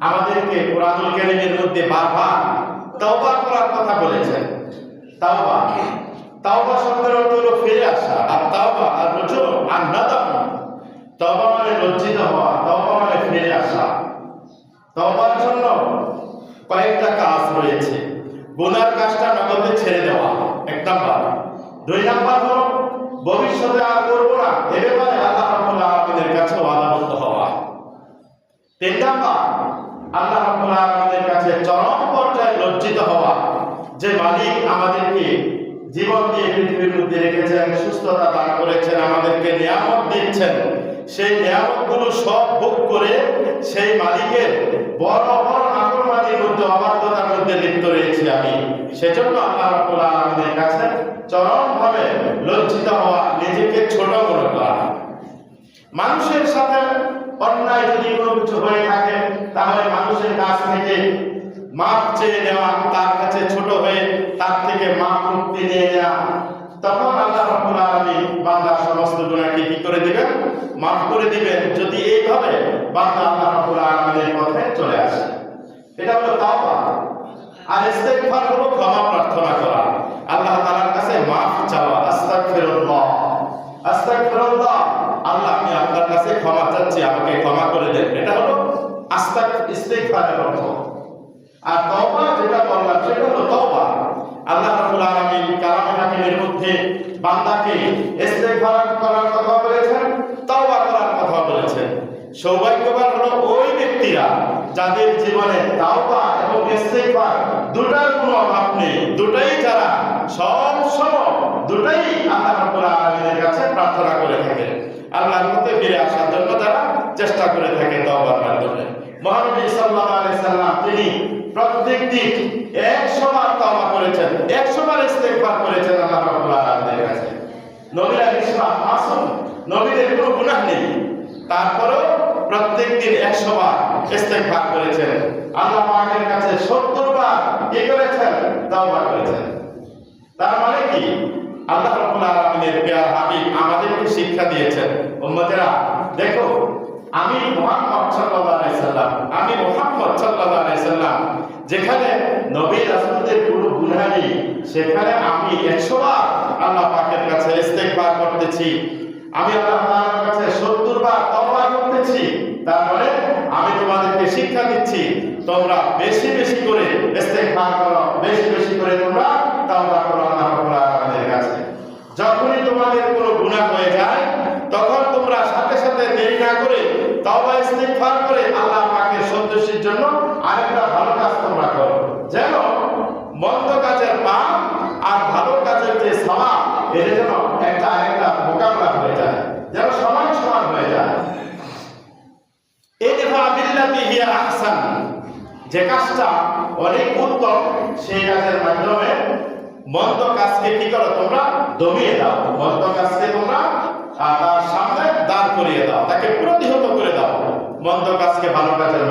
আমাদেরকে কোরআনুল কারীমের মধ্যে বারবার তওবা করার কথা বলেছেন। তাওবা, তাওবা শব্দের অর্থ হলো ফিরে আসা। আর তাওবা আর রুজু আর নাদাম। তওবা মানে লজ্জিত হওয়া, তওবা মানে ফিরে আসা। তওবার জন্য কয়েকটা কাজ রয়েছে। গুনার কাজটা নগদে ছেড়ে দেওয়া এক নাম্বার। দুই নাম্বার হলো ভবিষ্যতে আর করব না এ ব্যাপারে আল্লাহ রাব্বুল আলামিনের কাছে ওয়াদাবদ্ধ হওয়া। তিন নাম্বার আল্লাহ রাব্বুল আলামিনের কাছে চরম পর্যায়ে লজ্জিত হওয়া যে মালিক আমাদেরকে জীবন দিয়ে পৃথিবীর মধ্যে রেখেছেন, সুস্থতা দান করেছেন, আমাদেরকে নিয়ামত দিচ্ছেন, সেই নিয়ামতগুলো সব ভোগ করে সেই মালিকের বড় বড় নাফরমানির মধ্যে, অবাধ্যতার মধ্যে লিপ্ত রয়েছি আমি। সেজন্য আল্লাহ রাব্বুল আলামিনের কাছে চরমভাবে লজ্জিত হওয়া, নিজেকে ছোট মনে করা। মানুষের সাথে অন্যায় যদি কোনো কিছু হয়ে থাকে তাহলে মানুষের কাছ থেকে মাপ চেয়ে নেওয়া, তার কাছে ছোট হয়ে তার থেকে মাপ মুক্তি নিয়ে নেওয়া, তখন আল্লাহ রাব্বুল আলামিন বান্দার সমস্ত গুনাহকে কি করে দিবেন? মাফ করে দিবেন, যদি এইভাবে বান্দা আল্লাহ রাব্বুল আলামিনের পথে চলে আসে। এটা হলো তাওবা। আর ইস্তিগফার হলো ক্ষমা প্রার্থনা করা, আল্লাহ তাআলার কাছে মাফ চাওয়া। আস্তাগফিরুল্লাহ, আস্তাগফিরুল্লাহ, আল্লাহ আমি আপনার কাছে ক্ষমা চাচ্ছি, আমাকে ক্ষমা করে দেন। এটা হলো ইস্তিগফারের অর্থ। আর তওবা যেটা বললাম সেটা হলো তওবা। আল্লাহ রাব্বুল আলামিন কালামে হাকিমের মধ্যে বান্দাকে ইস্তিগফার করার কথা বলেছেন, তওবা করার কথা বলেছেন। সৌভাগ্যবান হলো ওই ব্যক্তিরা যাদের জীবনে তওবা এবং ইস্তিগফার দুটার কোনো অভাব নেই, দুটাই যারা সব সময় দুটাই আল্লাহ রাব্বুল আলামিনের কাছে প্রার্থনা করে থাকে, আল্লাহর পথে ফিরে আসার জন্য যারা চেষ্টা করে থাকে তওবার মাধ্যমে। মহানবী সাল্লাল্লাহু আলাইহি সাল্লাম তিনি প্রত্যেক দিন 100 বার তওবা করেছেন, 100 বার ইস্তিগফার করেছেন আল্লাহ রাব্বুল আলামিনের কাছে। নবীরা ইসলাম মাসুম, নবীদের কোনো গুনাহ নেই, তারপরেও প্রত্যেক দিন 100 বার ইস্তিগফার করেছেন। আল্লাহ পাকের কাছে 70 বার কি করেছেন? তওবা করেছেন। তার মানে কি? আল্লাহ রাব্বুল আলামিনের প্রিয় হাবিব আমাদেরকে শিক্ষা দিয়েছেন, উম্মতেরা দেখো আমি মুহাম্মদ সাল্লাল্লাহু আলাইহি সাল্লাম, আমি মুহাম্মদ সাল্লাল্লাহু আলাইহি সাল্লাম যেখানে নবী রাসূলদের কোনো গুনাহ নেই সেখানে আমি 100 বার আল্লাহ পাকের কাছে ইস্তিগফার করতেছি, আমি আল্লাহ তাআলার কাছে 70 বার তওবা করতেছি। তারপরে আমি তোমাদেরকে শিক্ষা দিচ্ছি তোমরা বেশি বেশি করে ইস্তিগফার করো, বেশি বেশি করে তোমরা তওবা করো আল্লাহ রাব্বুল আলামিনের কাছে। যখনই তোমাদের কোনো গুনাহ হয়ে যায় তখন তোমরা সাথে সাথে দেরি না করে তওবা ইস্তিগফার করে আল্লাহ পাকের সন্তুষ্টির জন্য আরেকটা ভালো কাজ তোমরা করো, যেন মন্দ কাজের পাপ আর ভালো কাজের যে সওয়াব এর যেন একটা আরেকটা মোকাবিলা হয়ে যায়, যেন সমান সমান হয়ে যায়। ইদফা বিল্লাতি হিয়া আহসান, যে কাজটা অনেক উত্তম সেই কাজের মাধ্যমে মন্দ কাজকে কি করো? তোমরা দমিয়ে দাও, মন্দ কাজকে তোমরা তার সামনে দাঁড় করিয়ে দাও, তাকে প্রতিহত করে দাও, মন্দ কাজকে ভালো কাজের